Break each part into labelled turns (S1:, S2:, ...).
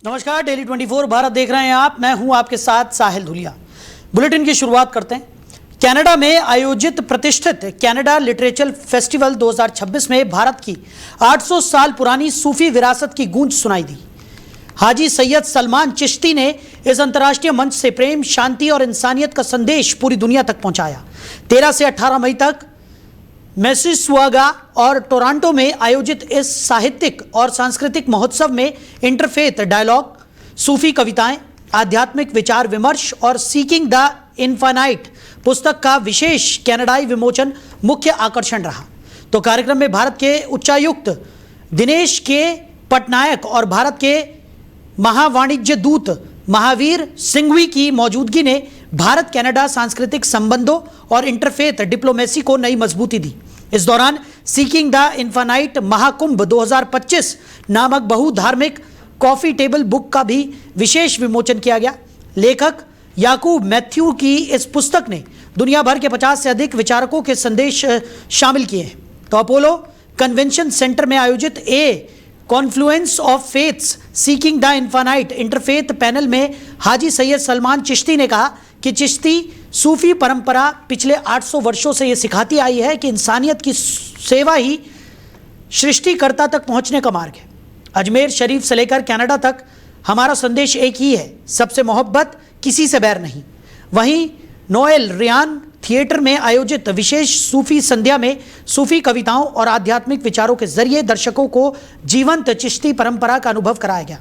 S1: नमस्कार, डेली 24 भारत देख रहे हैं आप। मैं हूं आपके साथ साहिल धुलिया। बुलेटिन की शुरुआत करते हैं। कनाडा में आयोजित प्रतिष्ठित कनाडा लिटरेचर फेस्टिवल 2026 में भारत की 800 साल पुरानी सूफी विरासत की गूंज सुनाई दी। हाजी सैयद सलमान चिश्ती ने इस अंतर्राष्ट्रीय मंच से प्रेम, शांति और इंसानियत का संदेश पूरी दुनिया तक पहुंचाया। 13 से 18 मई तक मिसिसिगा और टोरंटो में आयोजित इस साहित्यिक और सांस्कृतिक महोत्सव में इंटरफेथ डायलॉग, सूफी कविताएं, आध्यात्मिक विचार विमर्श और सीकिंग द इनफाइनाइट पुस्तक का विशेष कनाडाई विमोचन मुख्य आकर्षण रहा। तो कार्यक्रम में भारत के उच्चायुक्त दिनेश के पटनायक और भारत के महावाणिज्य दूत महावीर सिंघवी की मौजूदगी ने भारत कनाडा सांस्कृतिक संबंधों और इंटरफेथ डिप्लोमेसी को नई मजबूती दी। इस दौरान सीकिंग द इनफाइनाइट महाकुंभ 2025 नामक बहुधार्मिक कॉफी टेबल बुक का भी विशेष विमोचन किया गया। लेखक याकूब मैथ्यू की इस पुस्तक ने दुनिया भर के 50 से अधिक विचारकों के संदेश शामिल किए हैं। तो अपोलो कन्वेंशन सेंटर में आयोजित Confluence of faiths seeking the infinite interfaith panel में हाजी सैयद सलमान चिश्ती ने कहा कि चिश्ती सूफी परंपरा पिछले 800 वर्षों से ये सिखाती आई है कि इंसानियत की सेवा ही सृष्टिकर्ता तक पहुंचने का मार्ग है। अजमेर शरीफ से लेकर कनाडा तक हमारा संदेश एक ही है, सबसे मोहब्बत, किसी से बैर नहीं। वहीं नोएल रियान थिएटर में आयोजित विशेष सूफी संध्या में सूफी कविताओं और आध्यात्मिक विचारों के जरिए दर्शकों को जीवंत चिश्ती परंपरा का अनुभव कराया गया।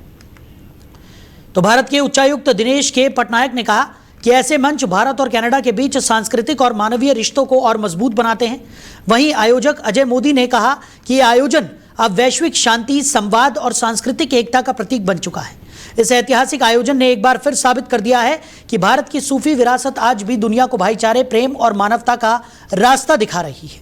S1: तो भारत के उच्चायुक्त दिनेश के पटनायक ने कहा कि ऐसे मंच भारत और कनाडा के बीच सांस्कृतिक और मानवीय रिश्तों को और मजबूत बनाते हैं। वहीं आयोजक अजय मोदी ने कहा कि यह आयोजन अब वैश्विक शांति, संवाद और सांस्कृतिक एकता का प्रतीक बन चुका है। इस ऐतिहासिक आयोजन ने एक बार फिर साबित कर दिया है कि भारत की सूफी विरासत आज भी दुनिया को भाईचारे, प्रेम और मानवता का रास्ता दिखा रही है।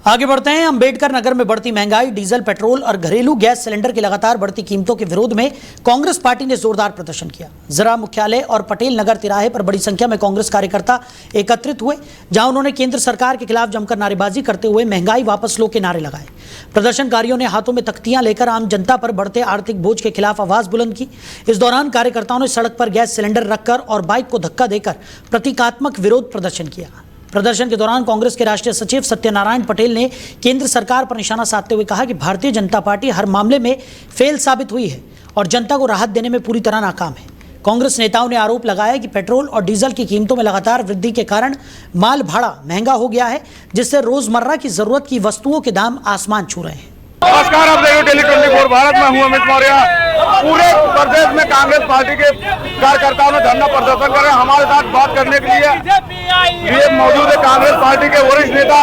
S1: आगे बढ़ते हैं। अंबेडकर नगर में बढ़ती महंगाई, डीजल, पेट्रोल और घरेलू गैस सिलेंडर की लगातार बढ़ती कीमतों के विरोध में कांग्रेस पार्टी ने जोरदार प्रदर्शन किया। जिला मुख्यालय और पटेल नगर तिराहे पर बड़ी संख्या में कांग्रेस कार्यकर्ता एकत्रित हुए, जहां उन्होंने केंद्र सरकार के खिलाफ जमकर नारेबाजी करते हुए महंगाई वापस लो के नारे लगाए। प्रदर्शनकारियों ने हाथों में तख्तियां लेकर आम जनता पर बढ़ते आर्थिक बोझ के खिलाफ आवाज बुलंद की। इस दौरान कार्यकर्ताओं ने सड़क पर गैस सिलेंडर रखकर और बाइक को धक्का देकर प्रतीकात्मक विरोध प्रदर्शन किया। प्रदर्शन के दौरान कांग्रेस के राष्ट्रीय सचिव सत्यनारायण पटेल ने केंद्र सरकार पर निशाना साधते हुए कहा कि भारतीय जनता पार्टी हर मामले में फेल साबित हुई है और जनता को राहत देने में पूरी तरह नाकाम है। कांग्रेस नेताओं ने आरोप लगाया कि पेट्रोल और डीजल की कीमतों में लगातार वृद्धि के कारण माल भाड़ा महंगा हो गया है, जिससे रोजमर्रा की जरूरत की वस्तुओं के दाम आसमान छू रहे हैं।
S2: नमस्कार, आप देखिए डेली 24 भारत में हूं अमित मौर्य। पूरे प्रदेश में कांग्रेस पार्टी के कार्यकर्ताओं ने धरना प्रदर्शन कर रहे हैं। हमारे साथ बात करने के लिए मौजूद है कांग्रेस पार्टी के वरिष्ठ नेता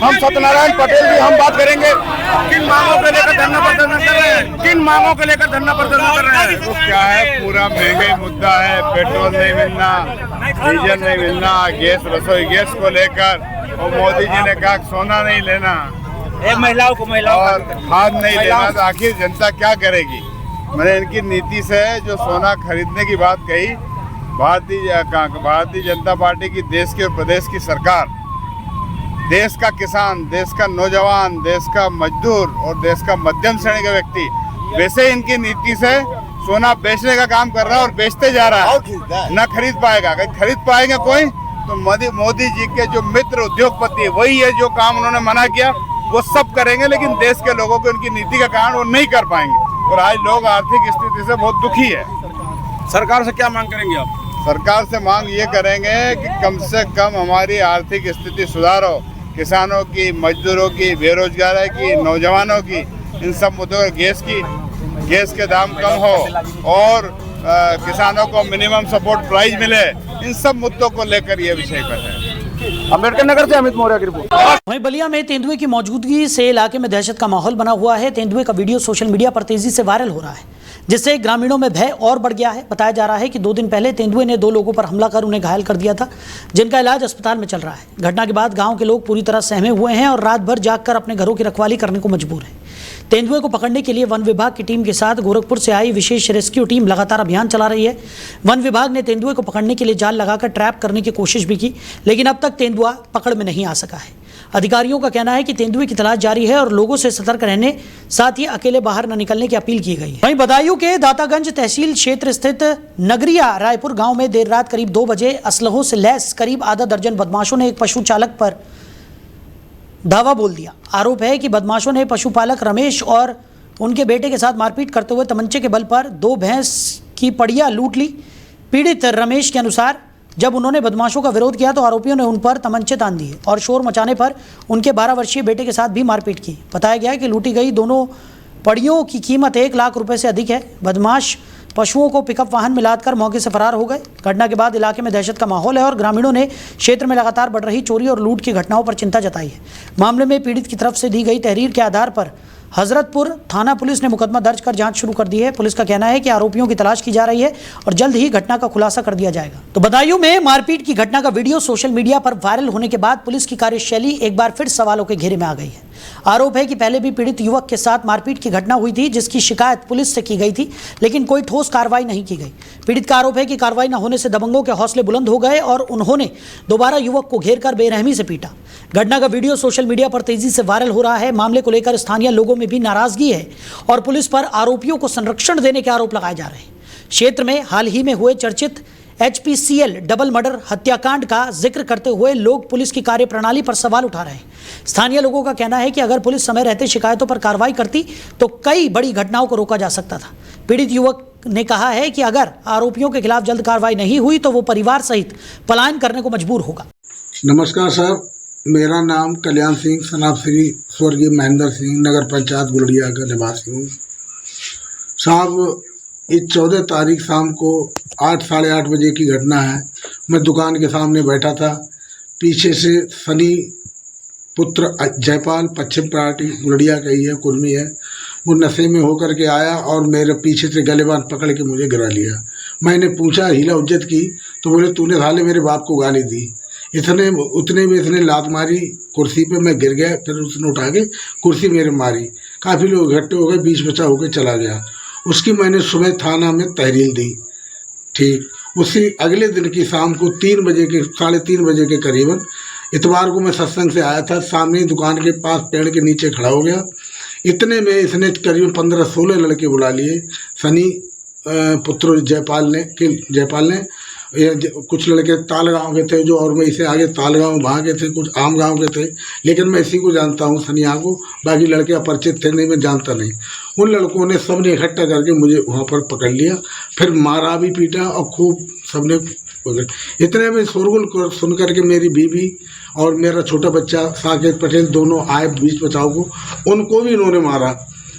S2: हम सत्यनारायण पटेल जी। हम बात करेंगे किन मांगों को लेकर धरना प्रदर्शन कर रहे हैं, किन मांगों को लेकर धरना प्रदर्शन कर रहे हैं।
S3: तो क्या है, पूरा महंगाई मुद्दा है। पेट्रोल नहीं मिलना, डीजल नहीं मिलना, गैस, रसोई गैस को लेकर और मोदी जी ने कहा सोना नहीं लेना,
S2: महिलाओं को
S3: और खाद नहीं लेना, तो आखिर जनता क्या करेगी। मैंने इनकी नीति से जो सोना खरीदने की बात कही, भारतीय जनता पार्टी की देश की और प्रदेश की सरकार देश का किसान, देश का नौजवान, देश का मजदूर और देश का मध्यम श्रेणी का व्यक्ति वैसे इनकी नीति से सोना बेचने का काम कर रहा है और बेचते जा रहा है, न खरीद पाएगा। खरीद पाएंगे कोई तो मोदी जी के जो मित्र उद्योगपति है वही है, जो काम उन्होंने मना किया वो सब करेंगे, लेकिन देश के लोगों को उनकी नीति का कारण वो नहीं कर पाएंगे। और आज लोग आर्थिक स्थिति से बहुत दुखी है।
S2: सरकार से क्या मांग करेंगे आप?
S3: सरकार से मांग ये करेंगे कि कम से कम हमारी आर्थिक स्थिति सुधारो, किसानों की, मजदूरों की, बेरोजगारों की, नौजवानों की, इन सब मुद्दों, गैस के दाम कम हो और किसानों को मिनिमम सपोर्ट प्राइस मिले, इन सब मुद्दों को लेकर ये विषय पर है।
S2: अंबेडकर नगर से अमित मौर्य की रिपोर्ट।
S1: वहीं बलिया में तेंदुए की मौजूदगी से इलाके में दहशत का माहौल बना हुआ है। तेंदुए का वीडियो सोशल मीडिया पर तेजी से वायरल हो रहा है, जिससे ग्रामीणों में भय और बढ़ गया है। बताया जा रहा है कि 2 दिन पहले तेंदुए ने 2 लोगों पर हमला कर उन्हें घायल कर दिया था, जिनका इलाज अस्पताल में चल रहा है। घटना के बाद गांव के लोग पूरी तरह सहमे हुए हैं और रात भर जागकर अपने घरों की रखवाली करने को मजबूर हैं। तेंदुए को पकड़ने के लिए वन विभाग की टीम के साथ गोरखपुर से आई विशेष रेस्क्यू टीम लगातार अभियान चला रही है। वन विभाग ने तेंदुए को पकड़ने के लिए जाल लगाकर ट्रैप करने की कोशिश भी की, लेकिन अब तक तेंदुआ पकड़ में नहीं आ सका है। अधिकारियों का कहना है कि तेंदुए की तलाश जारी है और लोगों से सतर्क रहने, साथ ही अकेले बाहर न निकलने की अपील की गई है। वहीं बदायूं के दातागंज तहसील क्षेत्र स्थित नगरिया रायपुर गांव में देर रात करीब 2 बजे असलहों से लैस करीब आधा दर्जन बदमाशों ने एक पशु चालक पर धावा बोल दिया। आरोप है कि बदमाशों ने पशुपालक रमेश और उनके बेटे के साथ मारपीट करते हुए तमंचे के बल पर 2 भैंस की पड़िया लूट ली। पीड़ित रमेश के अनुसार जब उन्होंने बदमाशों का विरोध किया तो आरोपियों ने उन पर तमंचे तान दिए और शोर मचाने पर उनके 12 वर्षीय बेटे के साथ भी मारपीट की। बताया गया है कि लूटी गई दोनों पड़ियों की कीमत 1 लाख रुपए से अधिक है। बदमाश पशुओं को पिकअप वाहन में लादकर मौके से फरार हो गए। घटना के बाद इलाके में दहशत का माहौल है और ग्रामीणों ने क्षेत्र में लगातार बढ़ रही चोरी और लूट की घटनाओं पर चिंता जताई है। मामले में पीड़ित की तरफ से दी गई तहरीर के आधार पर हजरतपुर थाना पुलिस ने मुकदमा दर्ज कर जांच शुरू कर दी है। पुलिस का कहना है कि आरोपियों की तलाश की जा रही है और जल्द ही घटना का खुलासा कर दिया जाएगा। तो बदायूं में मारपीट की घटना का वीडियो सोशल मीडिया पर वायरल होने के बाद पुलिस की कार्यशैली एक बार फिर सवालों के घेरे में आ गई है। आरोप है कि पहले भी पीड़ित युवक के साथ मारपीट की घटना हुई थी, जिसकी शिकायत पुलिस से की गई थी, लेकिन कोई ठोस कार्रवाई नहीं की गई। पीड़ित का आरोप है कि कार्रवाई न होने से दबंगों के हौसले बुलंद हो गए और उन्होंने दोबारा युवक को घेरकर बेरहमी से पीटा। घटना का वीडियो सोशल मीडिया पर तेजी से वायरल हो रहा है। मामले को लेकर स्थानीय लोगों में भी नाराजगी है और पुलिस पर आरोपियों को संरक्षण देने के आरोप लगाए जा रहे हैं। क्षेत्र में हाल ही में हुए चर्चित HPCL डबल मर्डर हत्याकांड का जिक्र करते हुए लोग पुलिस की कार्यप्रणाली पर सवाल उठा रहे हैं। स्थानीय लोगों का कहना है कि अगर पुलिस समय रहते शिकायतों पर कार्रवाई करती तो कई बड़ी घटनाओं को रोका जा सकता था। पीड़ित युवक ने कहा है कि अगर आरोपियों के खिलाफ जल्द कार्रवाई नहीं हुई तो वो परिवार सहित पलायन करने को मजबूर होगा।
S4: नमस्कार सर, मेरा नाम कल्याण सिंह सनाब श्री स्वर्गीय महेंद्र सिंह नगर पंचायत गुलड़िया का निवासी हूँ। साहब, इस 14 तारीख शाम को 8 साढ़े 8 बजे की घटना है। मैं दुकान के सामने बैठा था। पीछे से सनी पुत्र जयपाल, पश्चिम पार्टी गुलड़िया का ही है, कुर्मी है, वो नशे में होकर के आया और मेरे पीछे से गलेबान पकड़ के मुझे गिरा लिया। मैंने पूछा, हीला उज्जत की, तो बोले तूने साले मेरे बाप को गाली दी। उतने में इसने लात मारी कुर्सी पे, मैं गिर गया। फिर उसने उठा के कुर्सी मेरे मारी। काफ़ी लोग इकट्ठे हो गए, बीच बचा होकर चला गया। उसकी मैंने सुबह थाना में तहरीर दी। ठीक उसी अगले दिन की शाम को 3 बजे के, 3:30 बजे के करीबन, इतवार को मैं सत्संग से आया था। सामने दुकान के पास पेड़ के नीचे खड़ा हो गया। इतने में इसने करीबन 15-16 लड़के बुला लिए। सनी पुत्र जयपाल ने कुछ लड़के ताल गाँव के थे जो, और मैं इसे आगे ताल गाँव वहाँ के थे, कुछ आम गाँव के थे, लेकिन मैं इसी को जानता हूँ सनिया को। बाकी लड़के अपरिचित थे, नहीं मैं जानता नहीं। उन लड़कों ने सबने इकट्ठा करके मुझे वहाँ पर पकड़ लिया, फिर मारा भी, पीटा और खूब सबने। इतने में शोरगुल सुन करके मेरी बीवी और मेरा छोटा बच्चा साकेत पटेल दोनों आए बीच बचाव को, उनको भी इन्होंने मारा।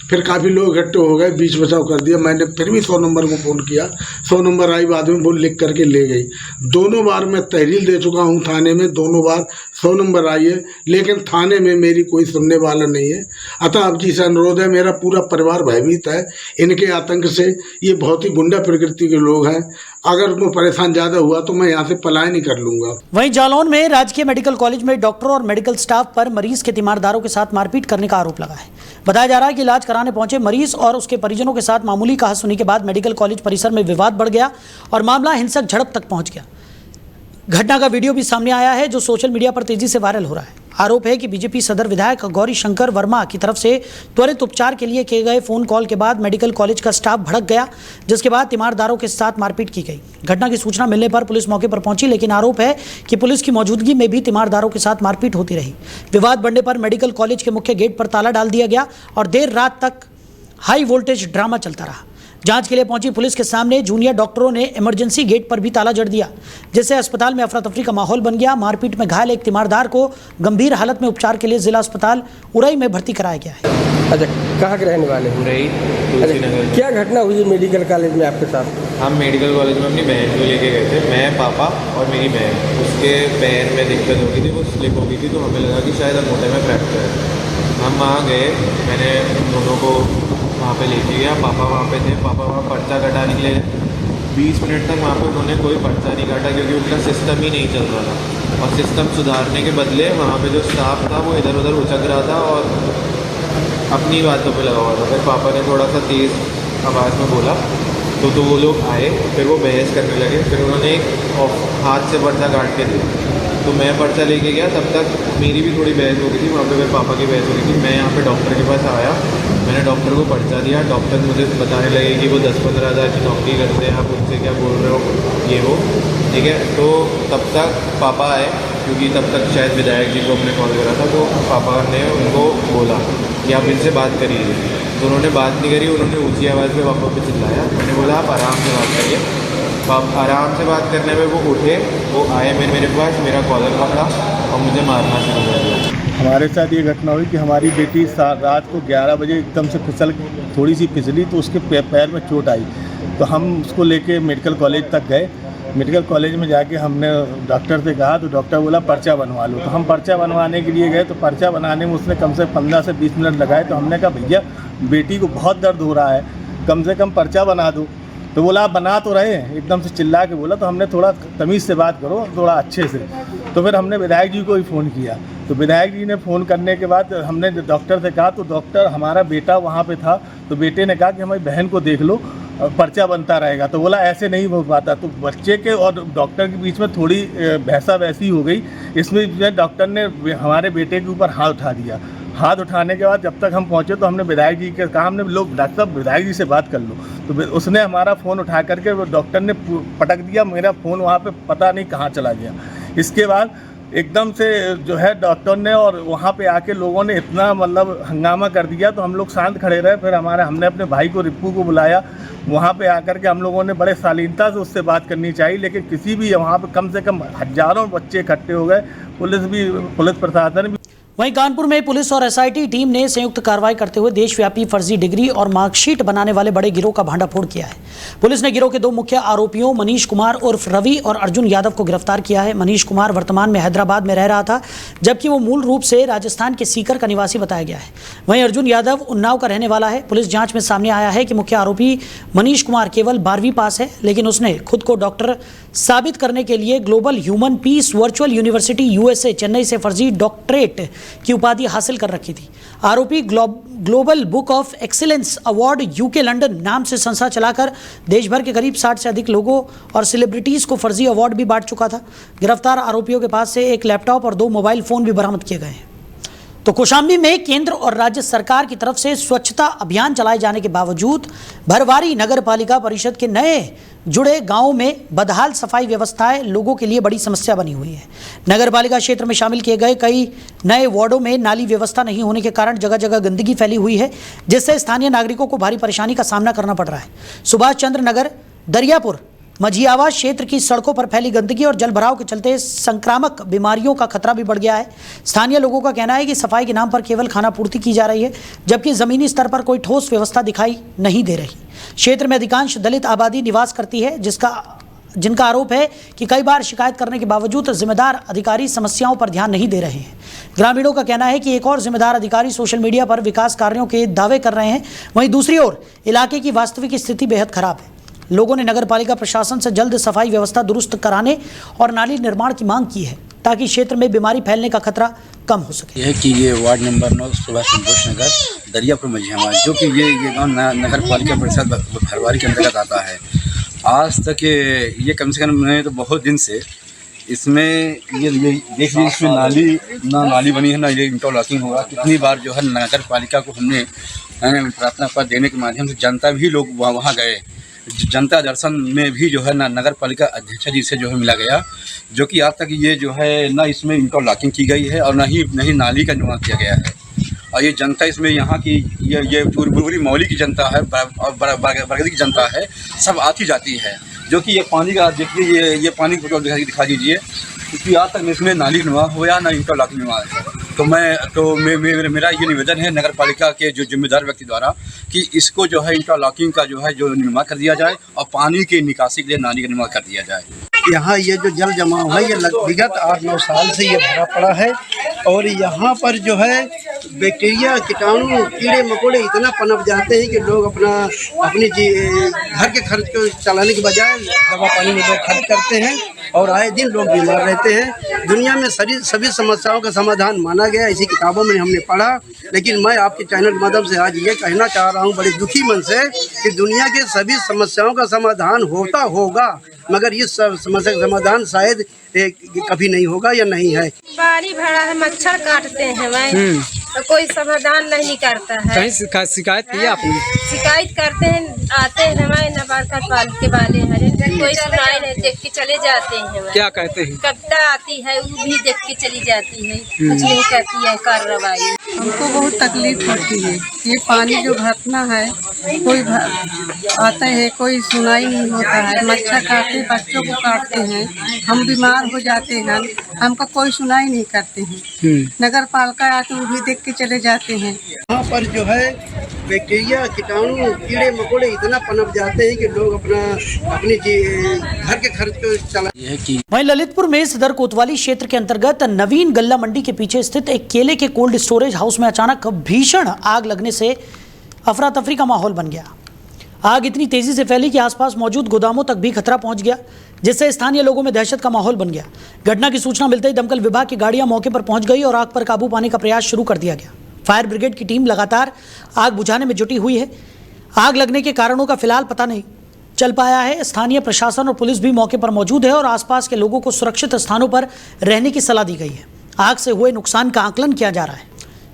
S4: फिर काफ़ी लोग इकट्ठे हो गए, बीच बचाव कर दिया। मैंने फिर भी 100 नंबर को फ़ोन किया। 100 नंबर आई, बाद में वो लिख करके ले गई। 2 बार मैं तहरीर दे चुका हूँ थाने में, 2 बार 100 नंबर आई है, लेकिन थाने में मेरी कोई सुनने वाला नहीं है। अतः अब जी से अनुरोध है, मेरा पूरा परिवार भयभीत है इनके आतंक से। ये बहुत ही गुंडा प्रकृति के लोग हैं। अगर मैं परेशान ज़्यादा हुआ तो मैं यहाँ से पलायन ही कर लूँगा।
S1: वहीं जालौन में राजकीय मेडिकल कॉलेज में डॉक्टरों और मेडिकल स्टाफ पर मरीज के तीमारदारों के साथ मारपीट करने का आरोप लगा है। बताया जा रहा है कि इलाज कराने पहुंचे मरीज और उसके परिजनों के साथ मामूली कहासुनी के बाद मेडिकल कॉलेज परिसर में विवाद बढ़ गया और मामला हिंसक झड़प तक पहुंच गया। घटना का वीडियो भी सामने आया है जो सोशल मीडिया पर तेजी से वायरल हो रहा है। आरोप है कि बीजेपी सदर विधायक गौरी शंकर वर्मा की तरफ से त्वरित उपचार के लिए किए गए फोन कॉल के बाद मेडिकल कॉलेज का स्टाफ भड़क गया, जिसके बाद तीमारदारों के साथ मारपीट की गई। घटना की सूचना मिलने पर पुलिस मौके पर पहुंची, लेकिन आरोप है कि पुलिस की मौजूदगी में भी तीमारदारों के साथ मारपीट होती रही। विवाद बढ़ने पर मेडिकल कॉलेज के मुख्य गेट पर ताला डाल दिया गया और देर रात तक हाई वोल्टेज ड्रामा चलता रहा। जांच के लिए पहुंची पुलिस के सामने जूनियर डॉक्टरों ने इमरजेंसी गेट पर भी ताला जड़ दिया, जिससे अस्पताल में अफरा तफरी का माहौल बन गया। मारपीट में घायल एक तीमारदार को गंभीर हालत में उपचार के लिए जिला अस्पताल उरई में भर्ती कराया गया है।
S5: अच्छा, कहाँ के रहने वाले हैं?
S6: उरई,
S5: अच्छा, क्या घटना हुई मेडिकल कॉलेज में आपके साथ?
S6: हम मेडिकल कॉलेज में अपनी बहन को लेके गए थे, मैं, पापा और मेरी बहन। उसके पैर में दिक्कत हो गई थी, वो स्लिप हो गई थी, तो हमें लगा कि शायद अंगूठे में फ्रैक्चर है। हम वहाँ गए, मैंने उन दोनों को वहाँ पे लेके गया। पापा वहाँ पे थे, पापा वहाँ पर्चा कटाने के लिए 20 मिनट तक वहाँ पे उन्होंने कोई पर्चा नहीं काटा, क्योंकि उनका सिस्टम ही नहीं चल रहा था। और सिस्टम सुधारने के बदले वहाँ पे जो स्टाफ था वो इधर उधर उचक रहा था और अपनी बातों पे लगा हुआ था। फिर पापा ने थोड़ा सा तेज़ आवाज़ में बोला तो वो लोग आए, फिर वो बहस करने लगे। फिर उन्होंने एक हाथ से पर्चा काट के दी, तो मैं पर्चा लेके गया। तब तक मेरी भी थोड़ी बहस हो गई थी, वहाँ पे मेरे पापा की बहस हो गई थी। मैं यहाँ पे डॉक्टर के पास आया, मैंने डॉक्टर को पर्चा दिया। डॉक्टर मुझे बताने लगे कि वो 10-15 हज़ार की नौकरी करते हैं, आप उनसे क्या बोल रहे हो, ये वो, ठीक है। तो तब तक पापा आए, क्योंकि तब तक शायद विधायक जी को अपने कॉल करा था, तो पापा ने उनको बोला कि आप इनसे बात करिए। तो उन्होंने बात नहीं करी, उन्होंने ऊँची आवाज़ में पापा पे चिल्लाया। मैंने बोला आप आराम से बात करिए। आप आराम से बात करने में वो उठे, वो आए मेरे पास, मेरा कॉलर पकड़ा और मुझे मारना शुरू कर दिया।
S7: हमारे साथ ये घटना हुई कि हमारी बेटी रात को 11 बजे एकदम से थोड़ी सी फिसली, तो उसके पैर में चोट आई। तो हम उसको लेके मेडिकल कॉलेज तक गए। मेडिकल कॉलेज में जाके हमने डॉक्टर से कहा, तो डॉक्टर बोला पर्चा बनवा लो। तो हम पर्चा बनवाने के लिए गए, तो पर्चा बनाने में उसने कम से 15 से 20 मिनट लगाए। तो हमने कहा भैया बेटी को बहुत दर्द हो रहा है, कम से कम पर्चा बना दो। तो बोला आप बना तो रहे हैं, एकदम से चिल्ला के बोला। तो हमने थोड़ा तमीज़ से बात करो, थोड़ा अच्छे से। तो फिर हमने विधायक जी को ही फ़ोन किया। तो विधायक जी ने फ़ोन करने के बाद हमने डॉक्टर से कहा, तो डॉक्टर हमारा बेटा वहाँ पे था, तो बेटे ने कहा कि हमारी बहन को देख लो, पर्चा बनता रहेगा। तो बोला ऐसे नहीं हो पाता। तो बच्चे के और डॉक्टर के बीच में थोड़ी बहसा बहसी हो गई। इसमें डॉक्टर ने हमारे बेटे के ऊपर हाथ उठा दिया। हाथ उठाने के बाद जब तक हम पहुँचे, तो हमने विधायक जी के कहा, हमने लोग डॉक्टर साहब विधायक जी से बात कर लो। तो उसने हमारा फ़ोन उठा करके वो डॉक्टर ने पटक दिया। मेरा फ़ोन वहाँ पे पता नहीं कहाँ चला गया। इसके बाद एकदम से जो है डॉक्टर ने और वहाँ पे आके लोगों ने इतना मतलब हंगामा कर दिया। तो हम लोग शांत खड़े रहे। फिर हमने अपने भाई को, रिप्पू को बुलाया। वहाँ पे आकर के हम लोगों ने बड़े शालीनता से उससे बात करनी चाहिए, लेकिन किसी भी, वहाँ पे कम से कम हज़ारों बच्चे इकट्ठे हो गए। पुलिस प्रशासन भी।
S1: वहीं कानपुर में पुलिस और एसआईटी टीम ने संयुक्त कार्रवाई करते हुए देशव्यापी फर्जी डिग्री और मार्कशीट बनाने वाले बड़े गिरोह का भांडाफोड़ किया है। पुलिस ने गिरोह के 2 मुख्य आरोपियों मनीष कुमार उर्फ रवि और अर्जुन यादव को गिरफ्तार किया है। मनीष कुमार वर्तमान में हैदराबाद में रह रहा था, जबकि वो मूल रूप से राजस्थान के सीकर का निवासी बताया गया है। वहीं अर्जुन यादव उन्नाव का रहने वाला है। पुलिस जांच में सामने आया है कि मुख्य आरोपी मनीष कुमार केवल 12वीं पास है, लेकिन उसने खुद को डॉक्टर साबित करने के लिए global human peace virtual university USA Chennai से फर्जी डॉक्टरेट की उपाधि हासिल कर रखी थी। आरोपी global book of excellence award UK London नाम से संस्था चलाकर देश भर के करीब 60 से अधिक लोगों और सेलिब्रिटीज को फर्जी अवार्ड भी बांट चुका था। गिरफ्तार आरोपियों के पास से एक लैपटॉप और 2 मोबाइल फोन भी बरामद किए गए हैं। तो कौशाम्बी में केंद्र और राज्य सरकार की तरफ से स्वच्छता अभियान चलाए जाने के बावजूद भरवारी नगर पालिका परिषद के नए जुड़े गांवों में बदहाल सफाई व्यवस्थाएं लोगों के लिए बड़ी समस्या बनी हुई है। नगर पालिका क्षेत्र में शामिल किए गए कई नए वार्डों में नाली व्यवस्था नहीं होने के कारण जगह जगह गंदगी फैली हुई है, जिससे स्थानीय नागरिकों को भारी परेशानी का सामना करना पड़ रहा है। सुभाष चंद्र नगर, दरियापुर, मझियावा क्षेत्र की सड़कों पर फैली गंदगी और जल भराव के चलते संक्रामक बीमारियों का खतरा भी बढ़ गया है। स्थानीय लोगों का कहना है कि सफाई के नाम पर केवल खाना पूर्ति की जा रही है, जबकि जमीनी स्तर पर कोई ठोस व्यवस्था दिखाई नहीं दे रही। क्षेत्र में अधिकांश दलित आबादी निवास करती है, जिनका आरोप है कि कई बार शिकायत करने के बावजूद जिम्मेदार अधिकारी समस्याओं पर ध्यान नहीं दे रहे हैं। ग्रामीणों का कहना है कि एक और जिम्मेदार अधिकारी सोशल मीडिया पर विकास कार्यों के दावे कर रहे हैं, वहीं दूसरी ओर इलाके की वास्तविक स्थिति बेहद खराब है। लोगों ने नगर पालिका प्रशासन से जल्द सफाई व्यवस्था दुरुस्त कराने और नाली निर्माण की मांग की है, ताकि क्षेत्र में बीमारी फैलने का खतरा कम हो सके।
S8: यह कि ये वार्ड नंबर 9 सुभाष चंद्र नगर, दरियापुर मझियावा, जो कि ये गाँव नगर पालिका परिषद भरवारी के अंतर्गत आता है। आज तक ये कम से कम मैं तो बहुत दिन से इसमें ये देख लीजिए, इसमें नाली बनी है ना, ये इंटरलॉकिंग होगा। कितनी बार जो है नगर पालिका को हमने प्रार्थना पत्र देने के माध्यम से जनता भी लोग वहाँ गए। जनता दर्शन में भी जो है ना नगर पालिका अध्यक्ष जी से जो है मिला गया, जो कि आज तक ये जो है ना इसमें इंटरलॉकिंग की गई है और ना ही नाली का निर्माण किया गया है। और ये जनता इसमें यहाँ की ये पूरी मौली की जनता है और बरगदी की जनता है, सब आती जाती है। जो कि ये पानी का देखिए, ये पानी को दिखा दीजिए, क्योंकि आज तक इसमें नाली निर्माण हो या ना इंटरलॉकिंग निर्माण है। मेरा ये निवेदन है नगर पालिका के जो जिम्मेदार व्यक्ति द्वारा कि इसको जो है इंटरलॉकिंग का जो निर्माण कर दिया जाए और पानी की निकासी के लिए नाली का निर्माण कर दिया जाए।
S9: यहाँ ये जो जल जमाव है, ये विगत 8-9 साल से ये भरा पड़ा है और यहाँ पर जो है बैक्टीरिया, कीटाणु, कीड़े मकोड़े इतना पनप जाते हैं कि लोग अपनी घर के खर्च को चलाने के बजाय दवा पानी में लोग खर्च करते हैं और आए दिन लोग बीमार रहते हैं। दुनिया में सभी समस्याओं का समाधान माना गया, इसी किताबों में हमने पढ़ा। लेकिन मैं आपके चैनल के माध्यम से आज ये कहना चाह रहा हूँ बड़े दुखी मन से कि दुनिया के सभी समस्याओं का समाधान होता होगा, मगर ये समस्या का समाधान शायद कभी नहीं होगा या नहीं है।
S10: बाड़ी भरा है, मच्छर काटते हैं भाई, तो कोई समाधान नहीं करता है।
S5: कहीं शिकायत की आपने?
S10: शिकायत करते हैं, आते हैं हमारे नबारका पाल के वाले हैं, कोई सुनाई नहीं, देख के चले जाते हैं।
S5: क्या कहते हैं?
S10: कविता आती है, वो भी देख के चली जाती है, कुछ नहीं करती है कार्रवाई।
S11: हमको बहुत तकलीफ होती है। ये पानी जो भरना है, कोई आता है, कोई सुनाई नहीं होता है। मच्छर काटते, बच्चों को काटते हैं, हम बीमार हो जाते हैं, हमको कोई सुनाई नहीं करते हैं। नगर पालिका आते वो भी देख के चले जाते हैं।
S9: यहाँ पर जो है बैक्टीरिया, कीटाणु, कीड़े मकोड़े इतना पनप जाते हैं कि लोग अपने घर के खर्च को चला।
S1: वहीं ललितपुर में सदर कोतवाली क्षेत्र के अंतर्गत नवीन गल्ला मंडी के पीछे स्थित एक केले के कोल्ड स्टोरेज हाउस में अचानक भीषण आग लगने से अफरा तफरी का माहौल बन गया। आग इतनी तेजी से फैली कि आसपास मौजूद गोदामों तक भी खतरा पहुंच गया, जिससे स्थानीय लोगों में दहशत का माहौल बन गया। घटना की सूचना मिलते ही दमकल विभाग की गाड़ियां मौके पर पहुंच गई और आग पर काबू पाने का प्रयास शुरू कर दिया गया। फायर ब्रिगेड की टीम लगातार आग बुझाने में जुटी हुई है। आग लगने के कारणों का फिलहाल पता नहीं चल पाया है। स्थानीय प्रशासन और पुलिस भी मौके पर मौजूद है और आसपास के लोगों को सुरक्षित स्थानों पर रहने की सलाह दी गई है। आग से हुए नुकसान का आकलन किया जा रहा है।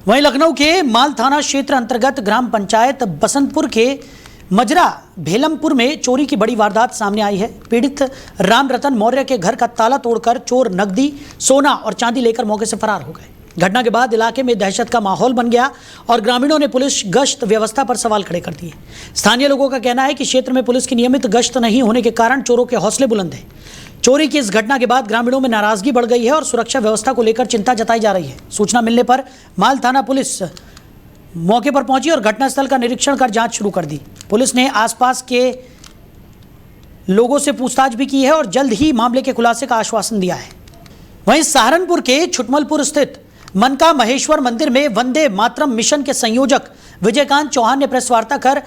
S1: वहीं लखनऊ के माल थाना क्षेत्र अंतर्गत ग्राम पंचायत बसंतपुर के मजरा भेलमपुर में चोरी की बड़ी वारदात सामने आई है। पीड़ित राम रतन मौर्य के घर का ताला तोड़कर चोर नकदी, सोना और चांदी लेकर मौके से फरार हो गए। घटना के बाद इलाके में दहशत का माहौल बन गया और ग्रामीणों ने पुलिस गश्त व्यवस्था पर सवाल खड़े कर दिए। स्थानीय लोगों का कहना है कि क्षेत्र में पुलिस की नियमित गश्त नहीं होने के कारण चोरों के हौसले बुलंद हैं। चोरी की इस घटना के बाद ग्रामीणों में नाराजगी बढ़ गई है और सुरक्षा व्यवस्था को लेकर चिंता जताई जा रही है। सूचना मिलने पर माल थाना पुलिस मौके पर पहुंची और घटनास्थल का निरीक्षण कर जांच शुरू कर दी। पुलिस ने आसपास के लोगों से पूछताछ भी की है और जल्द ही मामले के खुलासे का आश्वासन दिया है। वहीं सहारनपुर के छुटमलपुर स्थित मनका महेश्वर मंदिर में वंदे मातरम मिशन के संयोजक विजयकांत चौहान ने प्रेस वार्ता कर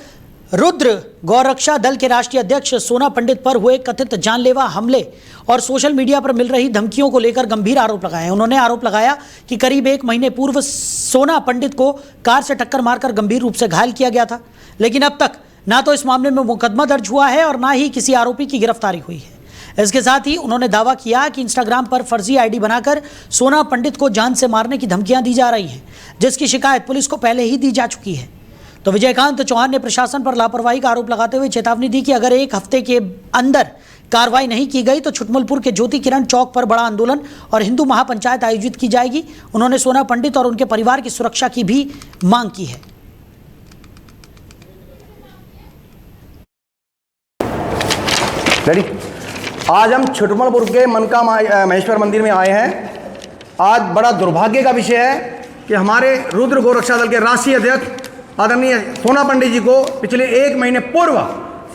S1: रुद्र गौरक्षा दल के राष्ट्रीय अध्यक्ष सोना पंडित पर हुए कथित जानलेवा हमले और सोशल मीडिया पर मिल रही धमकियों को लेकर गंभीर आरोप लगाए। उन्होंने आरोप लगाया कि करीब 1 महीने पूर्व सोना पंडित को कार से टक्कर मारकर गंभीर रूप से घायल किया गया था, लेकिन अब तक ना तो इस मामले में मुकदमा दर्ज हुआ है और ना ही किसी आरोपी की गिरफ्तारी हुई है। इसके साथ ही उन्होंने दावा किया कि इंस्टाग्राम पर फर्जी आईडी बनाकर सोना पंडित को जान से मारने की धमकियां दी जा रही हैं, जिसकी शिकायत पुलिस को पहले ही दी जा चुकी है। तो विजयकांत चौहान ने प्रशासन पर लापरवाही का आरोप लगाते हुए चेतावनी दी कि अगर 1 हफ्ते के अंदर कार्रवाई नहीं की गई तो छुटमलपुर के ज्योति किरण चौक पर बड़ा आंदोलन और हिंदू महापंचायत आयोजित की जाएगी। उन्होंने सोना पंडित और उनके परिवार की सुरक्षा की भी मांग की है।
S12: आज हम छुटमलपुर के मनका महेश्वर मंदिर में आए हैं। आज बड़ा दुर्भाग्य का विषय है कि हमारे रुद्र गौरक्षा दल के राष्ट्रीय अध्यक्ष आदरणीय सोना पंडित जी को पिछले 1 महीने पूर्व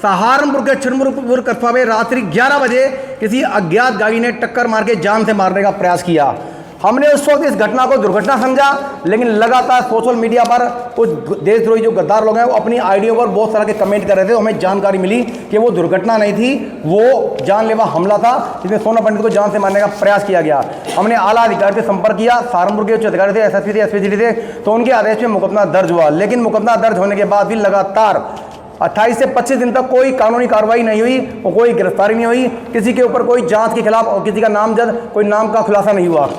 S12: सहारनपुर के छुटमलपुर कस्बा में रात्रि 11 बजे किसी अज्ञात गाड़ी ने टक्कर मार के जान से मारने का प्रयास किया। हमने उस वक्त इस घटना को दुर्घटना समझा, लेकिन लगातार सोशल मीडिया पर कुछ देशद्रोही जो गद्दार लोग हैं वो अपनी आईडियों पर बहुत तरह के कमेंट कर रहे थे। तो हमें जानकारी मिली कि वो दुर्घटना नहीं थी, वो जानलेवा हमला था जिसमें सोना पंडित को जान से मारने का प्रयास किया गया। हमने आला अधिकारी से संपर्क किया, सहारनपुर के उच्च अधिकारी थे, एसएसपी थे, एसपीजी थे, तो उनके आदेश में मुकदमा दर्ज हुआ। लेकिन मुकदमा दर्ज होने के बाद भी लगातार 28 से 25 दिन तक कोई कानूनी कार्रवाई नहीं हुई और कोई गिरफ्तारी नहीं हुई, किसी के ऊपर कोई जांच के खिलाफ और किसी का नामजद कोई नाम का खुलासा नहीं हुआ।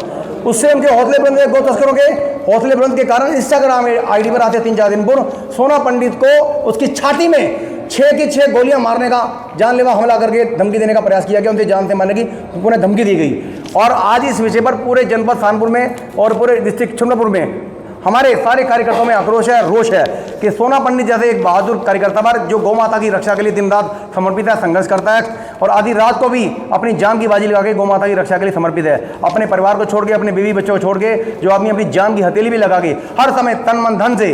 S12: उससे उनके हौसले बुलंद, गो तस्करों के हौसले बुलंद के कारण इंस्टाग्राम आईडी पर आते 3-4 दिन पूर्व सोना पंडित को उसकी छाती में 6 की 6 गोलियां मारने का जानलेवा हमला करके धमकी देने का प्रयास किया गया। उनसे जान से मारने की पुनः धमकी दी गई। और आज इस विषय पर पूरे जनपद सहारनपुर में और पूरे डिस्ट्रिक्ट छुटमलपुर में हमारे सारे कार्यकर्ताओं में आक्रोश है, रोष है कि सोना पंडित जैसे एक बहादुर कार्यकर्ता पर जो गौ माता की रक्षा के लिए दिन रात समर्पित है, संघर्ष करता है और आधी रात को भी अपनी जान की बाजी लगा के गौ माता की रक्षा के लिए समर्पित है। अपने परिवार को छोड़ के, अपने बीवी बच्चों को छोड़ के, जो आदमी अपनी जान की हथेली भी लगा के हर समय तन मन धन से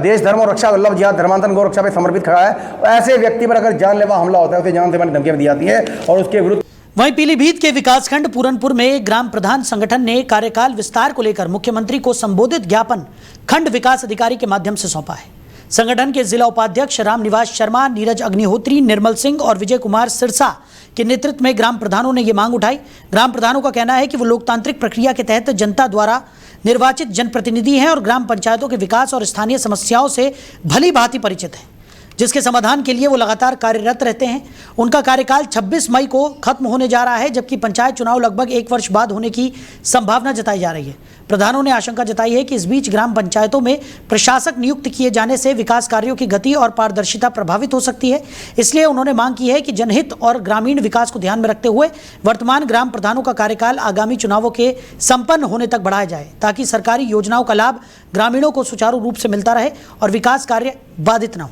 S12: देश धर्म और रक्षा वल्लभ जिहाद धर्मांतरण गौ रक्षा में समर्पित खड़ा है, ऐसे व्यक्ति पर अगर जानलेवा हमला होता है उसे जान से मारने की धमकियां दी जाती है और उसके विरुद्ध।
S1: वहीं पीलीभीत के विकासखंड पूरनपुर में ग्राम प्रधान संगठन ने कार्यकाल विस्तार को लेकर मुख्यमंत्री को संबोधित ज्ञापन खंड विकास अधिकारी के माध्यम से सौंपा है। संगठन के जिला उपाध्यक्ष रामनिवास शर्मा, नीरज अग्निहोत्री, निर्मल सिंह और विजय कुमार सिरसा के नेतृत्व में ग्राम प्रधानों ने ये मांग उठाई। ग्राम प्रधानों का कहना है कि वो लोकतांत्रिक प्रक्रिया के तहत जनता द्वारा निर्वाचित जनप्रतिनिधि हैं और ग्राम पंचायतों के विकास और स्थानीय समस्याओं से भली भांति परिचित हैं। जिसके समाधान के लिए वो लगातार कार्यरत रहते हैं। उनका कार्यकाल 26 मई को खत्म होने जा रहा है, जबकि पंचायत चुनाव लगभग 1 वर्ष बाद होने की संभावना जताई जा रही है। प्रधानों ने आशंका जताई है कि इस बीच ग्राम पंचायतों में प्रशासक नियुक्त किए जाने से विकास कार्यों की गति और पारदर्शिता प्रभावित हो सकती है। इसलिए उन्होंने मांग की है कि जनहित और ग्रामीण विकास को ध्यान में रखते हुए वर्तमान ग्राम प्रधानों का कार्यकाल आगामी चुनावों के संपन्न होने तक बढ़ाया जाए, ताकि सरकारी योजनाओं का लाभ ग्रामीणों को सुचारू रूप से मिलता रहे और विकास कार्य बाधित न हो।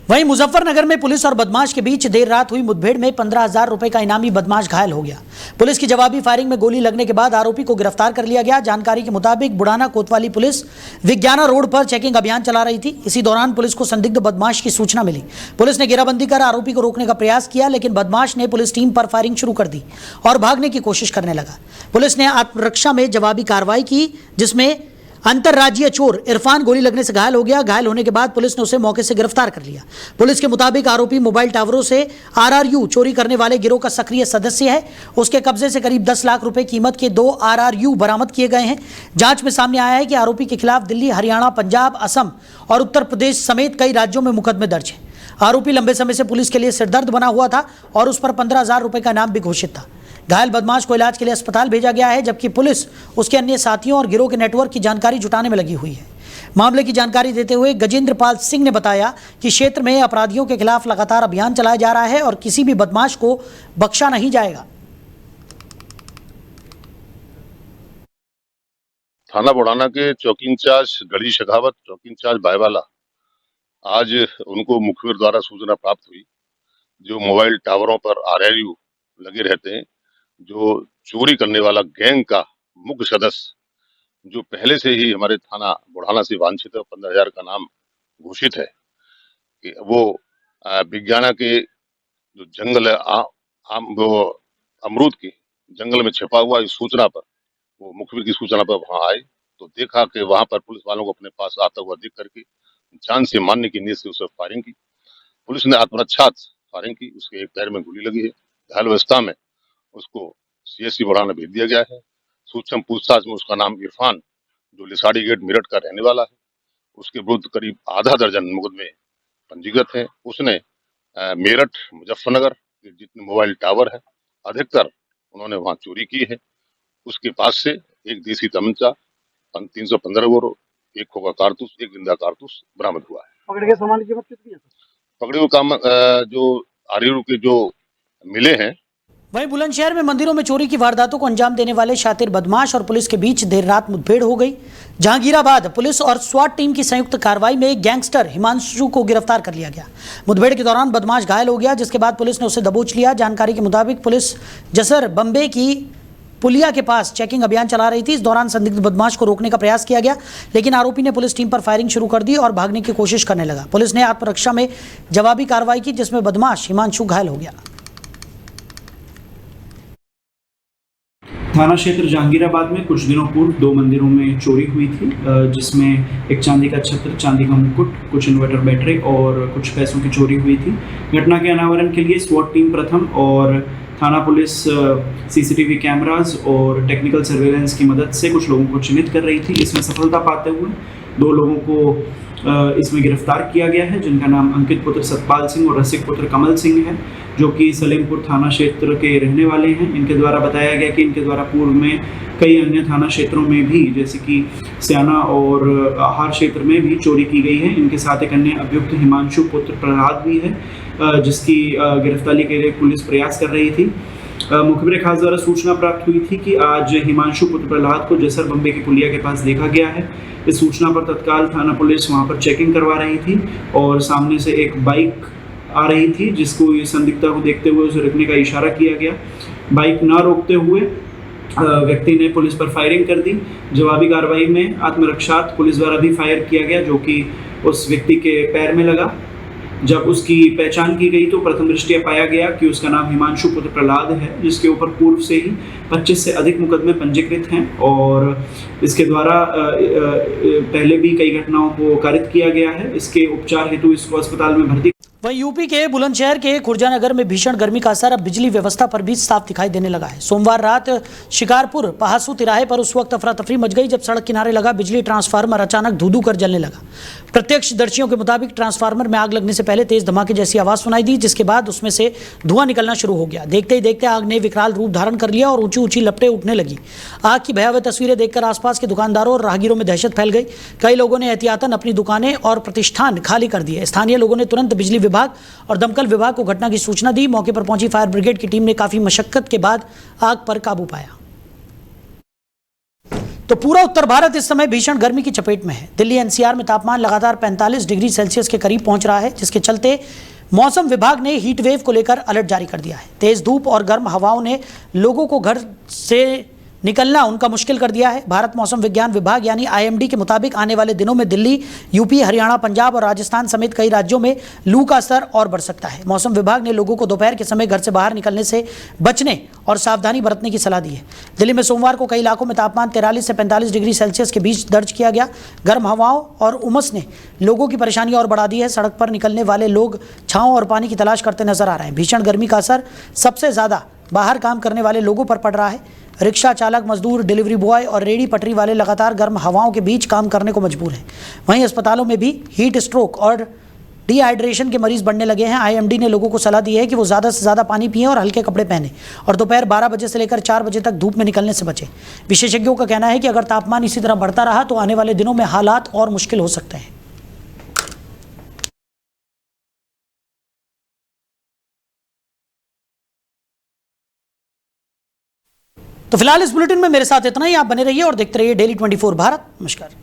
S1: वहीं मुजफ्फरनगर में पुलिस और बदमाश के बीच देर रात हुई मुठभेड़ में 15,000 रुपए का इनामी बदमाश घायल हो गया। पुलिस की जवाबी फायरिंग में गोली लगने के बाद आरोपी को गिरफ्तार कर लिया गया। जानकारी के मुताबिक बुढ़ाना कोतवाली पुलिस विज्ञाना रोड पर चेकिंग अभियान चला रही थी। इसी दौरान पुलिस को संदिग्ध बदमाश की सूचना मिली। पुलिस ने घेराबंदी कर आरोपी को रोकने का प्रयास किया, लेकिन बदमाश ने पुलिस टीम पर फायरिंग शुरू कर दी और भागने की कोशिश करने लगा। पुलिस ने आत्मरक्षा में जवाबी कार्रवाई की, जिसमें अंतर्राज्यीय चोर इरफान गोली लगने से घायल हो गया। घायल होने के बाद पुलिस ने उसे मौके से गिरफ्तार कर लिया। पुलिस के मुताबिक आरोपी मोबाइल टावरों से RRU चोरी करने वाले गिरोह का सक्रिय सदस्य है। उसके कब्जे से करीब 10 लाख रुपए कीमत के 2 RRU बरामद किए गए हैं। जांच में सामने आया है कि आरोपी के खिलाफ दिल्ली, हरियाणा, पंजाब, असम और उत्तर प्रदेश समेत कई राज्यों में मुकदमे दर्ज हैं। आरोपी लंबे समय से पुलिस के लिए सिरदर्द बना हुआ था और उस पर 15,000 रुपए का इनाम भी घोषित था। घायल बदमाश को इलाज के लिए अस्पताल भेजा गया है, जबकि पुलिस उसके अन्य साथियों और गिरोह के नेटवर्क की जानकारी जुटाने में लगी हुई है। मामले की जानकारी देते हुए गजेंद्र पाल सिंह ने बताया कि क्षेत्र में अपराधियों के खिलाफ लगातार अभियान चलाया जा रहा है और किसी भी बदमाश को बख्शा नहीं जाएगा।
S13: थाना बुढ़ाना के चौकी इंचार्ज गढ़ी शेखावत, चौकी इंचार्ज बायवाला, आज उनको मुखबिर द्वारा सूचना प्राप्त हुई जो मोबाइल टावरों पर RRU लगे रहते हैं, जो चोरी करने वाला गैंग का मुख्य सदस्य जो पहले से ही हमारे थाना बुढ़ाना से वांछित है, 15,000 का नाम घोषित है कि वो विज्ञाना के जो जंगल है वो अमरूद के जंगल में छिपा हुआ इस सूचना पर वो मुखबिर की सूचना पर वहां आए तो देखा कि वहां पर पुलिस वालों को अपने पास आता हुआ देख करके जान से मारने की नीयत से उसे फायरिंग की। पुलिस ने आत्मरक्षा फायरिंग की, उसके एक पैर में गोली लगी है। घायल अवस्था में उसको CSC बुढ़ाना भेज दिया गया है। सूक्ष्म पूछताछ में उसका नाम इरफान, जो लिसाड़ी गेट मेरठ का रहने वाला है, उसके विरुद्ध करीब आधा दर्जन मुकदमे पंजीकृत है। उसने मेरठ, मुजफ्फरनगर के जितने मोबाइल टावर है अधिकतर उन्होंने वहां चोरी की है। उसके पास से एक देसी तमंचा, 315 बोर, एक खोखा कारतूस, एक जिंदा कारतूस बरामद हुआ है।
S12: पकड़े गए सामान की कीमत कितनी है?
S13: पकड़े हुए काम जो RRU के जो मिले हैं।
S1: वहीं बुलंदशहर में मंदिरों में चोरी की वारदातों को अंजाम देने वाले शातिर बदमाश और पुलिस के बीच देर रात मुठभेड़ हो गई। जहांगीराबाद पुलिस और स्वाट टीम की संयुक्त कार्रवाई में गैंगस्टर हिमांशु को गिरफ्तार कर लिया गया। मुठभेड़ के दौरान बदमाश घायल हो गया, जिसके बाद पुलिस ने उसे दबोच लिया। जानकारी के मुताबिक पुलिस जसर बम्बे की पुलिया के पास चेकिंग अभियान चला रही थी। इस दौरान संदिग्ध बदमाश को रोकने का प्रयास किया गया, लेकिन आरोपी ने पुलिस टीम पर फायरिंग शुरू कर दी और भागने की कोशिश करने लगा। पुलिस ने आत्मरक्षा में जवाबी कार्रवाई की, जिसमें बदमाश हिमांशु घायल हो गया।
S14: थाना क्षेत्र जहांगीराबाद में कुछ दिनों पूर्व 2 मंदिरों में चोरी हुई थी, जिसमें एक चांदी का छत्र, चांदी का मुकुट, कुछ इन्वर्टर बैटरी और कुछ पैसों की चोरी हुई थी। घटना के अनावरण के लिए स्वाट टीम प्रथम और थाना पुलिस CCTV कैमराज और टेक्निकल सर्वेलेंस की मदद से कुछ लोगों को चिन्हित कर रही थी। इसमें सफलता पाते हुए 2 लोगों को इसमें गिरफ्तार किया गया है, जिनका नाम अंकित पुत्र सतपाल सिंह और रसिक पुत्र कमल सिंह है, जो कि सलेमपुर थाना क्षेत्र के रहने वाले हैं। इनके द्वारा बताया गया कि इनके द्वारा पूर्व में कई अन्य थाना क्षेत्रों में भी, जैसे कि स्याना और आहार क्षेत्र में भी चोरी की गई है। इनके साथ एक अन्य अभियुक्त हिमांशु पुत्र प्रहलाद भी है, जिसकी गिरफ्तारी के लिए पुलिस प्रयास कर रही थी। मुखबिर खास द्वारा सूचना प्राप्त हुई थी कि आज हिमांशु पुत्र प्रहलाद को जसर बम्बे की पुलिया के पास देखा गया है। इस सूचना पर तत्काल थाना पुलिस वहां पर चेकिंग करवा रही थी और सामने से एक बाइक आ रही थी, जिसको ये संदिग्धता को देखते हुए उसे रुकने का इशारा किया गया। बाइक ना रोकते हुए व्यक्ति ने पुलिस पर फायरिंग कर दी। जवाबी कार्रवाई में आत्मरक्षार्थ पुलिस द्वारा भी फायर किया गया, जो कि उस व्यक्ति के पैर में लगा। जब उसकी पहचान की गई तो प्रथम दृष्टया पाया गया कि उसका नाम हिमांशु पुत्र प्रहलाद है, जिसके ऊपर पूर्व से ही 25 से अधिक मुकदमे पंजीकृत हैं और इसके द्वारा पहले भी कई घटनाओं को कारित किया गया है। इसके उपचार हेतु इसको अस्पताल में भर्ती
S1: वहीं यूपी के बुलंदशहर के खुर्जानगर में भीषण गर्मी का असर अब बिजली व्यवस्था पर भी साफ दिखाई देने लगा है। सोमवार रात शिकारपुर पहासू तिराहे पर उस वक्त अफरा तफरी मच गई जब सड़क किनारे लगा बिजली ट्रांसफार्मर अचानक धू धू कर जलने लगा। प्रत्यक्षदर्शियों के मुताबिक ट्रांसफार्मर में आग लगने से पहले तेज धमाके जैसी आवाज सुनाई दी, जिसके बाद उसमें से धुआं निकलना शुरू हो गया। देखते ही देखते आग ने विकराल रूप धारण कर लिया और ऊंची ऊंची लपटें उठने लगी। आग की भयावह तस्वीरें देखकर आसपास के दुकानदारों और राहगीरों में दहशत फैल गई। कई लोगों ने एहतियातन अपनी दुकानें और प्रतिष्ठान खाली कर दिए। स्थानीय लोगों ने तुरंत बिजली विभाग और दमकल विभाग को घटना की सूचना दी। मौके पर पहुंची फायर ब्रिगेड की टीम ने काफी मशक्कत के बाद आग पर काबू पाया। तो पूरा उत्तर भारत इस समय भीषण गर्मी की चपेट में है। दिल्ली एनसीआर में तापमान लगातार 45 डिग्री सेल्सियस के करीब पहुंच रहा है, जिसके चलते मौसम विभाग ने हीट वेव को लेकर अलर्ट जारी कर दिया है। तेज धूप और गर्म हवाओं ने लोगों को घर से निकलना उनका मुश्किल कर दिया है। भारत मौसम विज्ञान विभाग यानी आईएमडी के मुताबिक आने वाले दिनों में दिल्ली, यूपी, हरियाणा, पंजाब और राजस्थान समेत कई राज्यों में लू का असर और बढ़ सकता है। मौसम विभाग ने लोगों को दोपहर के समय घर से बाहर निकलने से बचने और सावधानी बरतने की सलाह दी है। दिल्ली में सोमवार को कई इलाकों में तापमान 43 से 45 डिग्री सेल्सियस के बीच दर्ज किया गया। गर्म हवाओं और उमस ने लोगों की परेशानी और बढ़ा दी है। सड़क पर निकलने वाले लोग छांव और पानी की तलाश करते नजर आ रहे हैं। भीषण गर्मी का असर सबसे ज्यादा बाहर काम करने वाले लोगों पर पड़ रहा है। रिक्शा चालक, मजदूर, डिलीवरी बॉय और रेडी पटरी वाले लगातार गर्म हवाओं के बीच काम करने को मजबूर हैं। वहीं अस्पतालों में भी हीट स्ट्रोक और डिहाइड्रेशन के मरीज बढ़ने लगे हैं। आईएमडी ने लोगों को सलाह दी है कि वो ज़्यादा से ज़्यादा पानी पिएं और हल्के कपड़े पहनें और दोपहर 12 बजे से लेकर 4 बजे तक धूप में निकलने से बचें। विशेषज्ञों का कहना है कि अगर तापमान इसी तरह बढ़ता रहा तो आने वाले दिनों में हालात और मुश्किल हो सकते हैं। तो फिलहाल इस बुलेटिन में मेरे साथ इतना ही। आप बने रहिए और देखते रहिए डेली 24 भारत। नमस्कार।